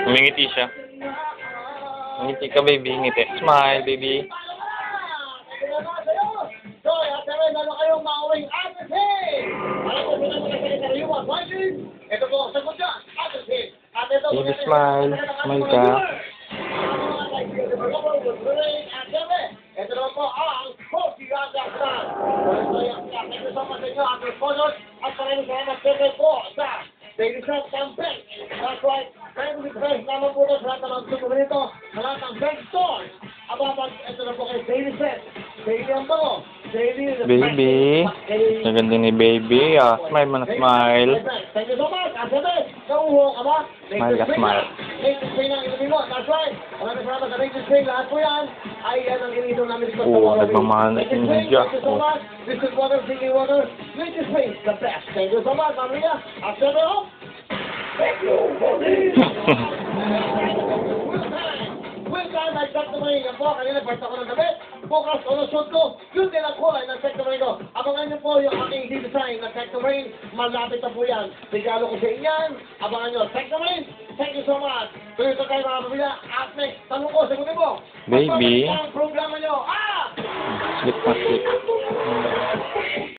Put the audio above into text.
Umingiti siya. Ngiti ka, baby. Ngiti. Smile, baby. Baby, smile. Smile ka. Ito naman po ang Kogi Agasa. Thank you so much sa inyo, Uncle Sponsors. At maraming salamat po sa Daily Shop Campaign. That's right. Kaya kung i-press naman po ito sa lahat ng magsusunod nito, sa lahat ng bank stores. Ababag, ito na po kay Daily Set. Daily ang to. Daily. Baby. Naganda ni baby. Ah, smile man, smile. Thank you so much. Asabi, kauhong, aba. Smile ka, smile. Latest train ang inumin mo. That's right. Maraming salamat sa latest train. Lahat po yan ay yan ang ininom namin dito sa Oo, nagmamahal na India. Thank you so much. This is water, drinking water. Latest train, the best. Thank you so much, Maria. Asabi, oh. Thank you, Maria. Wilkan, nag-check naman yung po. Kanina, parta ko ng gabi. Bukas, ulusod ko. Yun din ang kulay ng check naman ko. Abangan niyo po yung aking design ng check naman. Malapit na po yan. Regalo ko sa inyan. Abangan niyo. Check naman. Thank you so much. Tuloy ito tayo mga pamilya. At next, tanong ko, sagutin mo. Baby. Ang programa niyo. Ah! Slip na slip.